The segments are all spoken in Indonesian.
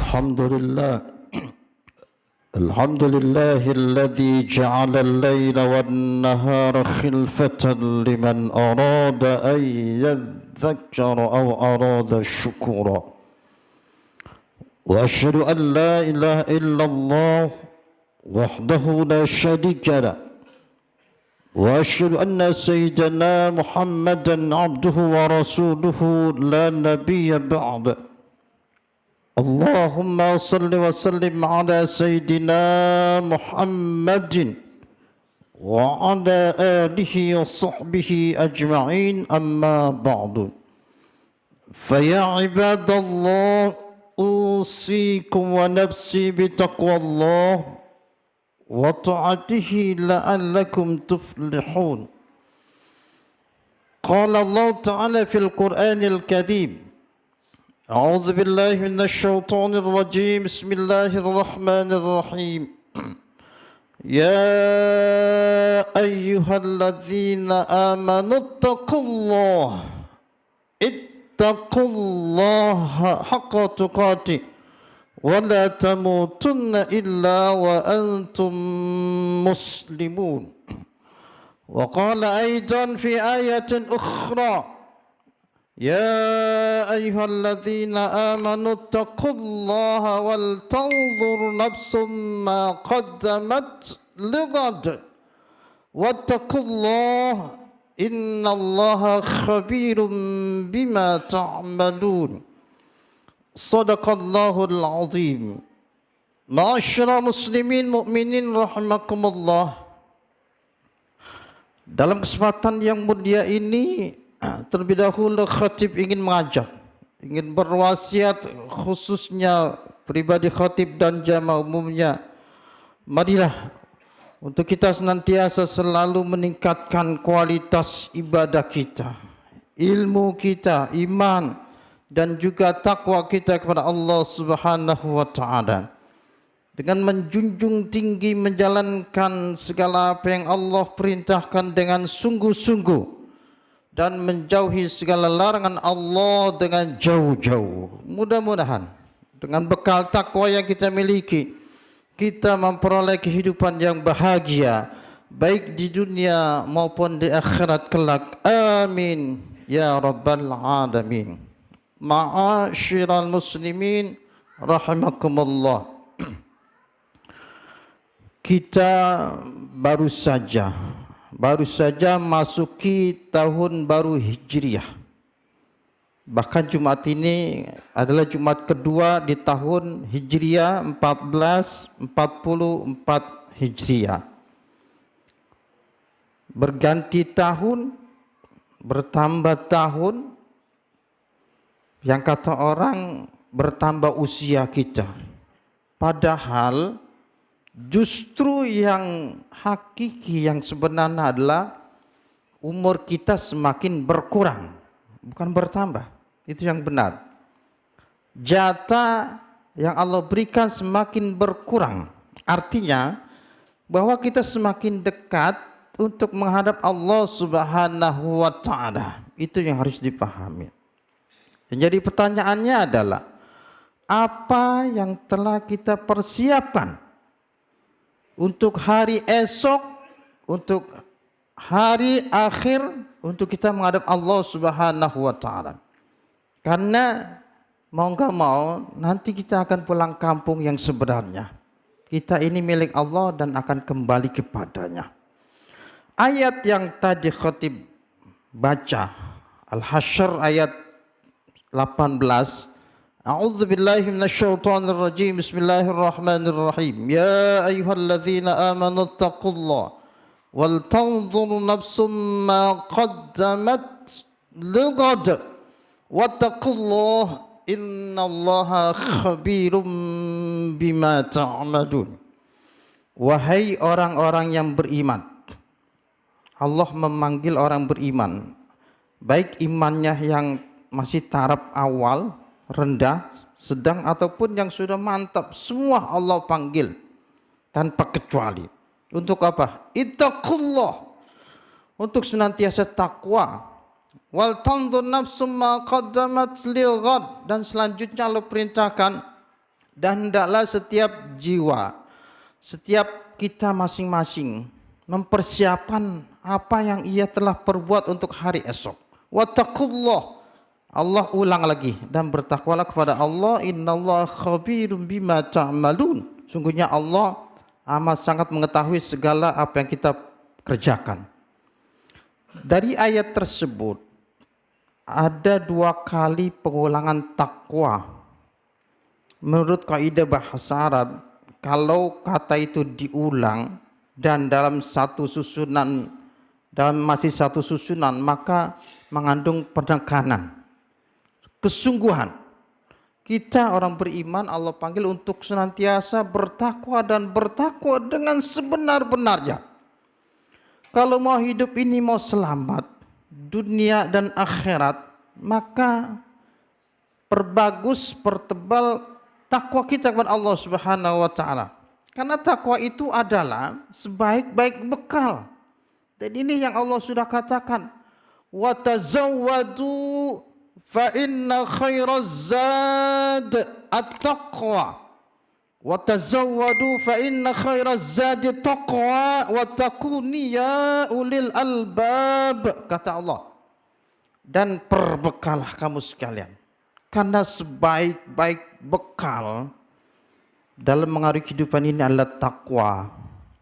الحمد لله الحمد لله الذي جعل الليل والنهار خلفة لمن أراد أن يذكر أو أراد شكورا وأشهد أن لا إله إلا الله وحده لا شريك له وأشهد أن سيدنا محمدا عبده ورسوله لا نبي بعده اللهم صل وسلم على سيدنا محمد وعلى آله وصحبه أجمعين أما بعد فيا عباد الله أوصيكم ونفسي بتقوى الله وطاعته لعلكم تفلحون. قال الله تعالى في القرآن الكريم أعوذ بالله من الشيطان الرجيم بسم الله الرحمن الرحيم يا أيها الذين آمنوا اتقوا الله حق تقاته ولا تموتن إلا وأنتم مسلمون. وقال أيضا في آية أخرى يا أيها الذين آمنوا اتقوا الله ولتنظر نفس ما قدمت لغد واتقوا الله إن الله خبير بما تعملون. صدق الله العظيم. معاشر muslimin mukminin rahimakumullah. Dalam kesempatan yang mulia ini, terlebih dahulu khatib ingin mengajak, ingin berwasiat khususnya pribadi khatib dan jamaah umumnya. Marilah untuk kita senantiasa selalu meningkatkan kualitas ibadah kita, ilmu kita, iman dan juga takwa kita kepada Allah Subhanahu wa taala. Dengan menjunjung tinggi menjalankan segala apa yang Allah perintahkan dengan sungguh-sungguh dan menjauhi segala larangan Allah dengan jauh-jauh. Mudah-mudahan dengan bekal takwa yang kita miliki, kita memperoleh kehidupan yang bahagia, baik di dunia maupun di akhirat kelak. Amin ya rabbal alamin. Ma'asyiral muslimin rahimakumullah. Kita baru saja masuki tahun baru Hijriah. Bahkan Jumat ini adalah Jumat kedua di tahun Hijriah 1444 Hijriah. Berganti tahun, bertambah tahun, yang kata orang bertambah usia kita. Padahal justru yang hakiki, yang sebenarnya adalah umur kita semakin berkurang, bukan bertambah. Itu yang benar. Jatah yang Allah berikan semakin berkurang. Artinya bahwa kita semakin dekat untuk menghadap Allah Subhanahu wa taala. Itu yang harus dipahami. Jadi pertanyaannya adalah, apa yang telah kita persiapkan untuk hari esok, untuk hari akhir, untuk kita menghadap Allah Subhanahu wa taala. Karena mau enggak mau nanti kita akan pulang kampung yang sebenarnya. Kita ini milik Allah dan akan kembali kepadanya. Ayat yang tadi khatib baca, Al-Hasyr ayat 18. A'udzu billahi minasyaitonir rajim. Bismillahirrahmanirrahim. Ya ayyuhalladzina amanu taqullaha wal tanzur nafsum ma qaddamat lighad wattaqullaha innallaha khabirum bima ta'malun. Wahai orang-orang yang beriman. Allah memanggil orang beriman, baik imannya yang masih taraf awal, rendah, sedang ataupun yang sudah mantap, semua Allah panggil tanpa kecuali. Untuk apa? Ittaqullah, untuk senantiasa takwa. Wal tanzur nafsum ma qaddamat lighad, dan selanjutnya Allah perintahkan Dan hendaklah setiap jiwa, setiap kita masing-masing mempersiapkan apa yang ia telah perbuat untuk hari esok. Wattaqullah, Allah ulang lagi, dan bertakwalah kepada Allah. Innallaha khabirum bima ta'malun. Sungguhnya Allah amat sangat mengetahui segala apa yang kita kerjakan. Dari ayat tersebut ada 2 kali pengulangan takwa. Menurut kaidah bahasa Arab, kalau kata itu diulang dan dalam masih satu susunan, maka mengandung penekanan, kesungguhan. Kita orang beriman Allah panggil untuk senantiasa bertakwa dan bertakwa dengan sebenar-benarnya. Kalau mau hidup ini mau selamat dunia dan akhirat, maka pertebal takwa kita kepada Allah Subhanahu wa taala. Karena takwa itu adalah sebaik-baik bekal. Dan ini yang Allah sudah katakan, wa tazawwadu fa inna khairaz zad at-taqwa. Wa tazawwadu fa inna khairaz zadi taqwa wa takuni ya ulil albab, kata Allah. Dan perbekalah kamu sekalian, karena sebaik-baik bekal dalam mengaruhi kehidupan ini adalah takwa.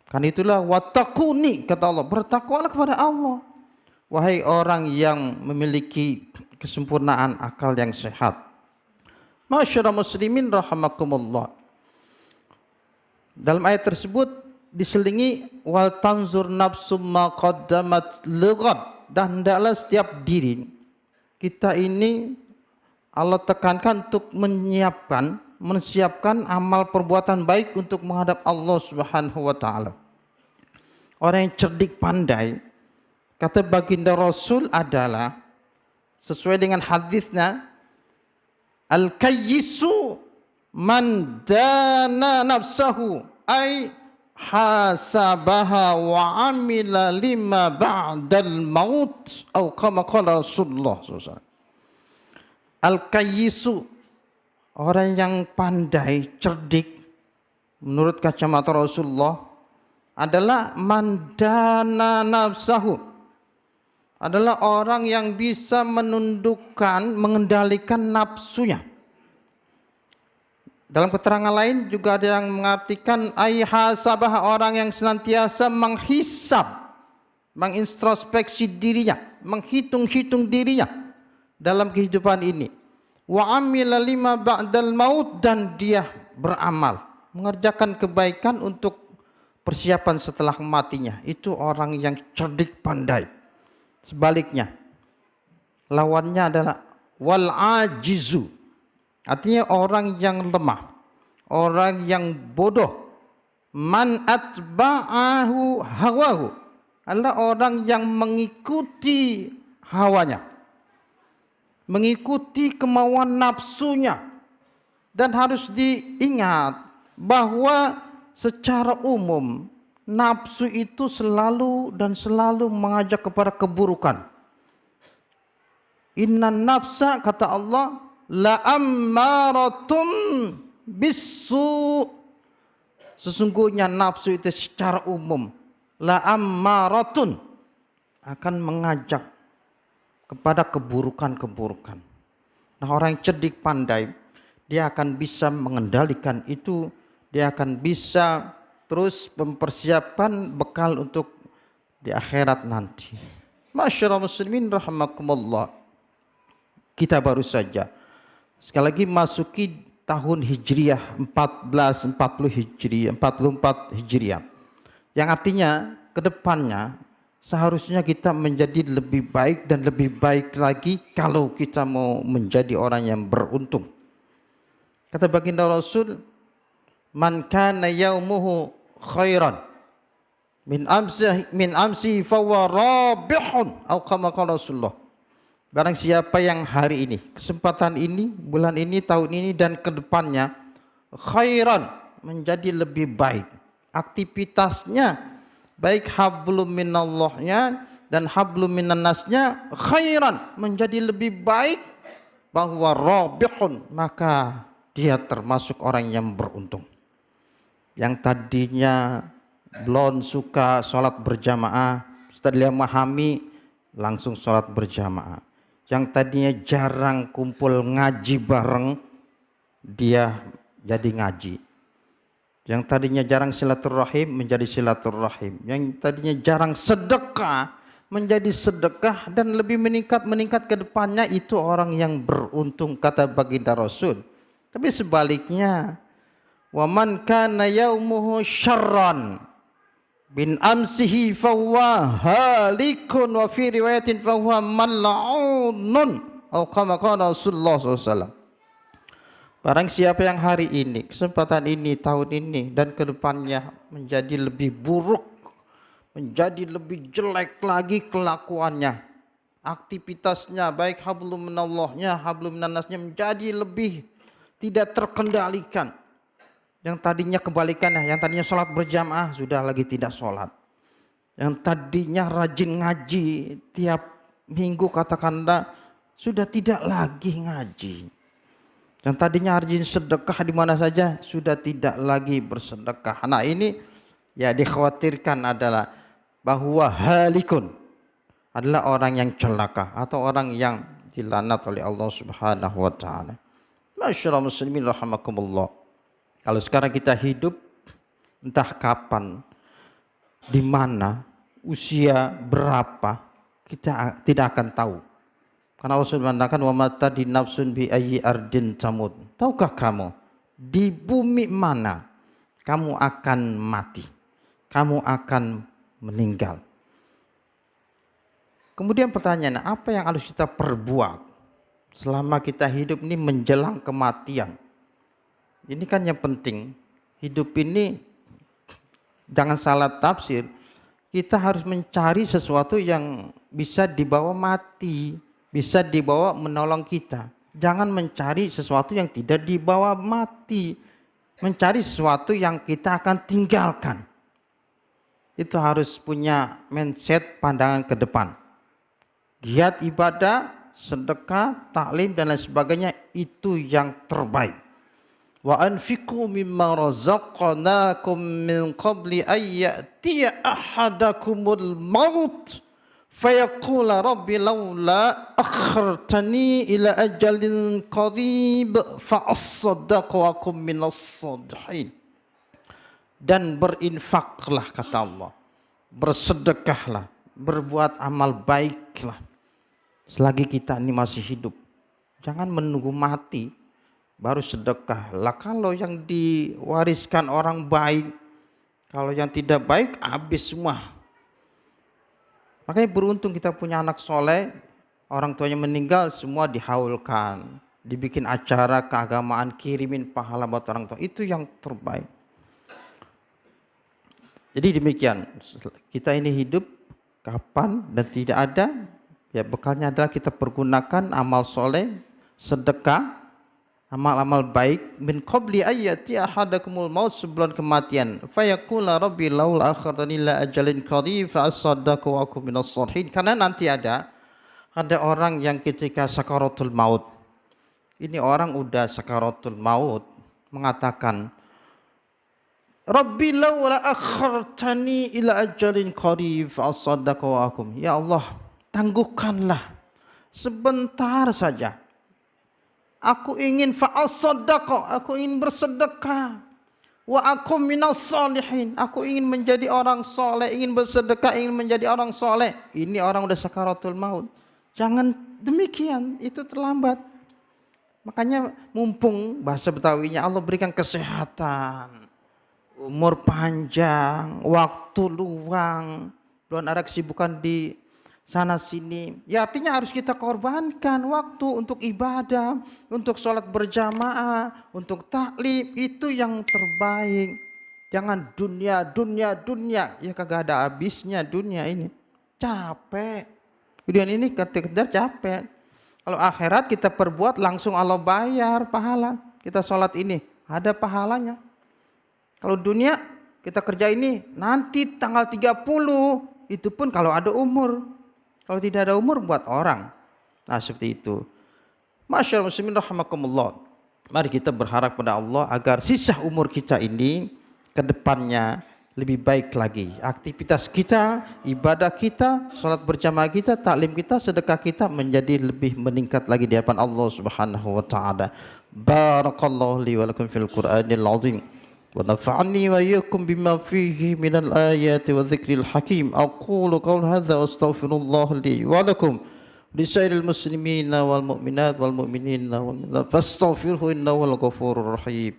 Karena itulah wattaquni, kata Allah, bertakwalah kepada Allah, wahai orang yang memiliki kesempurnaan akal yang sehat. Masyaallah muslimin rahimakumullah. Dalam ayat tersebut diselingi wal tanzur nafsum ma qaddamat lighad, dan hendaklah setiap diri kita ini Allah tekankan untuk menyiapkan amal perbuatan baik untuk menghadap Allah Subhanahu wa taala. Orang yang cerdik pandai, kata baginda Rasul adalah sesuai dengan hadisnya, al-kayyisu man dana nafsahu ay hasabaha wa amila lima ba'dal maut atau kama qala Rasulullah SAW. Al-kayyisu, orang yang pandai, cerdik, menurut kacamata Rasulullah adalah mandana nafsahu, adalah orang yang bisa menundukkan, mengendalikan nafsunya. Dalam keterangan lain juga ada yang mengartikan ayhasabah, orang yang senantiasa menghisab, mengintrospeksi dirinya, menghitung-hitung dirinya dalam kehidupan ini. Wa amila lima ba'dal maut, dan dia beramal, mengerjakan kebaikan untuk persiapan setelah matinya. Itu orang yang cerdik pandai. Sebaliknya, lawannya adalah wal ajizu, artinya orang yang lemah, orang yang bodoh. Man atba'ahu hawahu, adalah orang yang mengikuti hawanya, mengikuti kemauan nafsunya. Dan harus diingat bahwa secara umum nafsu itu selalu mengajak kepada keburukan. Inna nafsa, kata Allah, la ammaratum bisu, sesungguhnya nafsu itu secara umum la ammaratun, akan mengajak kepada keburukan-keburukan. Nah, orang yang cerdik pandai, dia akan bisa mengendalikan itu, dia akan bisa terus mempersiapkan bekal untuk di akhirat nanti. Masyaallah muslimin rahimakumullah. Kita baru saja sekali lagi masuki tahun Hijriah 1440 Hijriah, 44 Hijriah. Yang artinya ke depannya seharusnya kita menjadi lebih baik dan lebih baik lagi kalau kita mau menjadi orang yang beruntung. Kata baginda Rasul, man kana yaumuhu khairan min amsi fa huwa rabihun atau kama qala Rasulullah. Barang siapa yang hari ini, kesempatan ini, bulan ini, tahun ini dan ke depannya khairan, menjadi lebih baik, aktivitasnya baik hablum minallahnya dan hablum minannasnya khairan, menjadi lebih baik, bahwa rabihun, maka dia termasuk orang yang beruntung. Yang tadinya belum suka sholat berjamaah, setelah dia memahami langsung sholat berjamaah. Yang tadinya jarang kumpul ngaji bareng, dia jadi ngaji. Yang tadinya jarang silaturahim menjadi silaturahim. Yang tadinya jarang sedekah menjadi sedekah dan lebih meningkat ke depannya. Itu orang yang beruntung, kata baginda Rasul. Tapi sebaliknya, wa man kana yaumuhu syarran bin amsihi fahuwa halikun wa fi riwayatin fahuwa mal'unun atau kama qala Rasulullah SAW. Barang siapa yang hari ini, kesempatan ini, tahun ini dan kedepannya menjadi lebih buruk, menjadi lebih jelek lagi kelakuannya, aktivitasnya baik hablum minallahnya, hablum minannasnya menjadi lebih tidak terkendalikan. Yang tadinya kebalikannya, yang tadinya sholat berjamaah sudah lagi tidak sholat. Yang tadinya rajin ngaji tiap minggu katakanlah sudah tidak lagi ngaji. Yang tadinya rajin sedekah di mana saja sudah tidak lagi bersedekah. Nah ini ya dikhawatirkan adalah bahwa halikun adalah orang yang celaka atau orang yang dilaknat oleh Allah Subhanahu wa taala. Masyaallah muslimin rahimakumullah. Kalau sekarang kita hidup entah kapan, di mana, usia berapa, kita tidak akan tahu. Karena Allah mengatakan wa mata di nafsun bi ayyi ardin tamut. Tahukah kamu di bumi mana kamu akan mati? Kamu akan meninggal. Kemudian pertanyaannya, apa yang harus kita perbuat selama kita hidup ini menjelang kematian? Ini kan yang penting. Hidup ini jangan salah tafsir. Kita harus mencari sesuatu yang bisa dibawa mati, bisa dibawa menolong kita. Jangan mencari sesuatu yang tidak dibawa mati. Mencari sesuatu yang kita akan tinggalkan. Itu harus punya mindset pandangan ke depan. Giat ibadah, sedekah, taklim dan lain sebagainya itu yang terbaik. Wa anfiqu mimma razaqnakum min qabli ay ya'tiya ahadakumul maut fayaqula rabbi laula akhartani ila ajalin qarib fa asaddaqu wa akum minas salihin. Dan berinfaklah kata Allah, bersedekahlah, berbuat amal baiklah selagi kita ini masih hidup. Jangan menunggu mati baru sedekah. Lah kalau yang diwariskan orang baik, kalau yang tidak baik habis semua. Makanya beruntung kita punya anak soleh, orang tuanya meninggal semua dihaulkan, dibikin acara keagamaan, kirimin pahala buat orang tua. Itu yang terbaik. Jadi demikian, kita ini hidup kapan dan tidak ada, ya bekalnya adalah kita pergunakan amal soleh, sedekah, amal-amal baik min qabli ayyati ahadakumul maut, sebelum kematian. Fayaqula rabbi laula akhartani ila ajalin qarib fa asaddaqu wa akum minas salihin. Karena nanti ada orang yang ketika sakaratul maut. Ini orang udah sakaratul maut mengatakan, Rabbi laula akhartani ila ajalin qarib fa asaddaqu wa akum. Ya Allah, tangguhkanlah sebentar saja. Aku ingin fa'asaddaqa, aku ingin bersedekah. Wa akum minas salihin, aku ingin menjadi orang soleh, ingin bersedekah, ingin menjadi orang soleh. Ini orang udah sakaratul maut. Jangan demikian, itu terlambat. Makanya mumpung bahasa Betawinya Allah berikan kesehatan, umur panjang, waktu luang, belum ada kesibukan di sana sini, ya artinya harus kita korbankan waktu untuk ibadah, untuk sholat berjamaah, untuk taklim, itu yang terbaik. Jangan dunia, ya kagak ada habisnya dunia ini. Capek. Dunia ini ketika capek. Kalau akhirat kita perbuat langsung Allah bayar pahala. Kita sholat ini ada pahalanya. Kalau dunia kita kerja ini nanti tanggal 30, itu pun kalau ada umur. Kalau tidak ada umur buat orang. Nah seperti itu. Masyaallah muslimin rahimakumullah. Mari kita berharap pada Allah agar sisa umur kita ini ke depannya lebih baik lagi. Aktivitas kita, ibadah kita, salat berjamaah kita, taklim kita, sedekah kita menjadi lebih meningkat lagi di hadapan Allah Subhanahu wa taala. Barakallahu li wa lakum fil Qur'anil azim. Wa nafa'ani wa iyyakum bima fihi minal ayati wa dzikril hakim. Aqulu qaul hadza wa astaghfirullah li wa lakum. لسائر المسلمين والمؤمنات والمؤمنين والمؤمنات فاستغفره إنه هو الغفور الرحيم.